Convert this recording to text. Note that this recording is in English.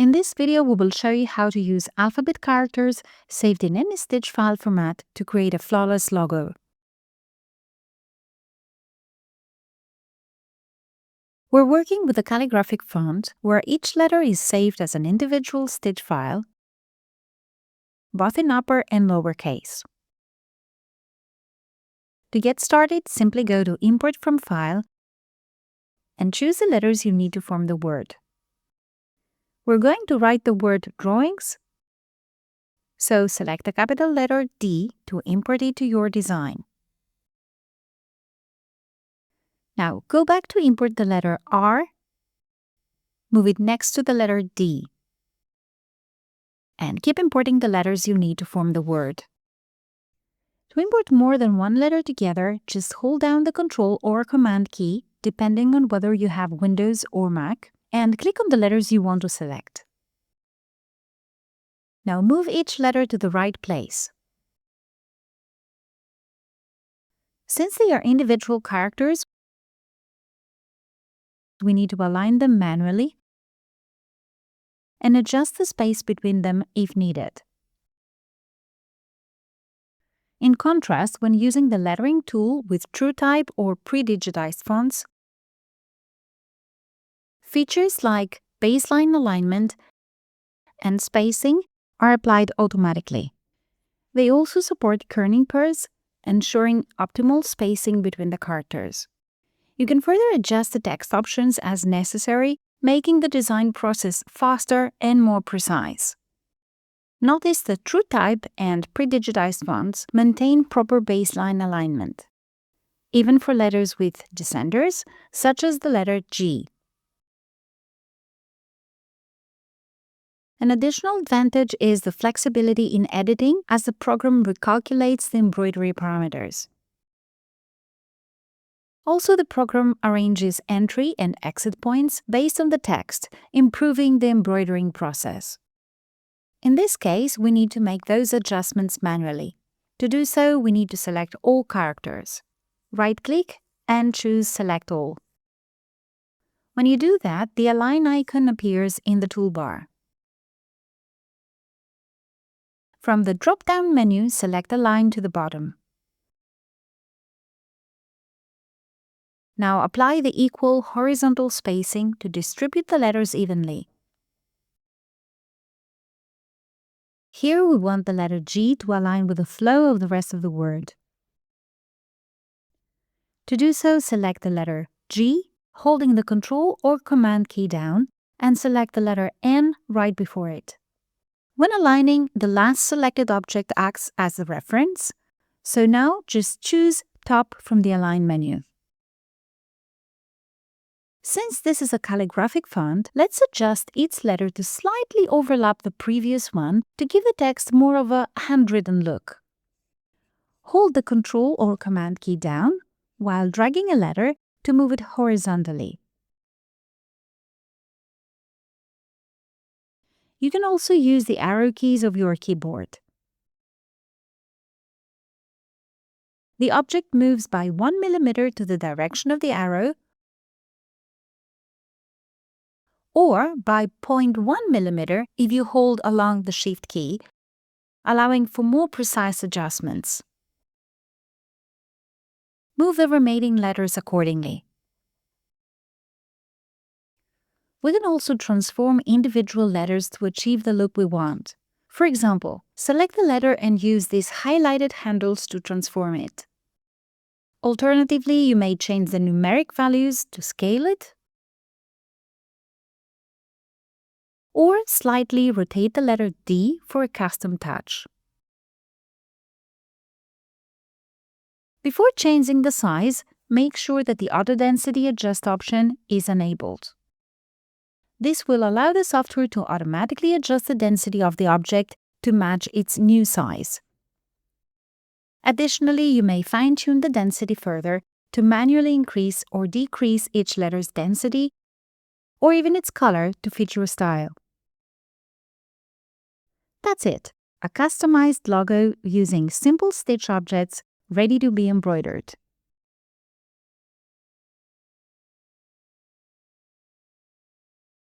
In this video, we will show you how to use alphabet characters saved in any stitch file format to create a flawless logo. We're working with a calligraphic font where each letter is saved as an individual stitch file, both in upper and lower case. To get started, simply go to Import from File and choose the letters you need to form the word. We're going to write the word drawings, so select the capital letter D to import it to your design. Now go back to import the letter R, move it next to the letter D, and keep importing the letters you need to form the word. To import more than one letter together, just hold down the Control or Command key, depending on whether you have Windows or Mac, and click on the letters you want to select. Now move each letter to the right place. Since they are individual characters, we need to align them manually and adjust the space between them if needed. In contrast, when using the lettering tool with TrueType or pre-digitized fonts, features like baseline alignment and spacing are applied automatically. They also support kerning pairs, ensuring optimal spacing between the characters. You can further adjust the text options as necessary, making the design process faster and more precise. Notice that TrueType and pre-digitized fonts maintain proper baseline alignment, even for letters with descenders, such as the letter G. An additional advantage is the flexibility in editing, as the program recalculates the embroidery parameters. Also, the program arranges entry and exit points based on the text, improving the embroidering process. In this case, we need to make those adjustments manually. To do so, we need to select all characters. Right-click and choose Select All. When you do that, the Align icon appears in the toolbar. From the drop-down menu, select Align to the bottom. Now apply the equal horizontal spacing to distribute the letters evenly. Here we want the letter G to align with the flow of the rest of the word. To do so, select the letter G, holding the Control or Command key down, and select the letter N right before it. When aligning, the last selected object acts as the reference, so now just choose Top from the Align menu. Since this is a calligraphic font, let's adjust each letter to slightly overlap the previous one to give the text more of a handwritten look. Hold the Control or Command key down while dragging a letter to move it horizontally. You can also use the arrow keys of your keyboard. The object moves by 1 mm to the direction of the arrow, or by 0.1 mm if you hold along the Shift key, allowing for more precise adjustments. Move the remaining letters accordingly. We can also transform individual letters to achieve the look we want. For example, select the letter and use these highlighted handles to transform it. Alternatively, you may change the numeric values to scale it, or slightly rotate the letter D for a custom touch. Before changing the size, make sure that the Auto Density Adjust option is enabled. This will allow the software to automatically adjust the density of the object to match its new size. Additionally, you may fine-tune the density further to manually increase or decrease each letter's density, or even its color to fit your style. That's it, a customized logo using simple stitch objects ready to be embroidered.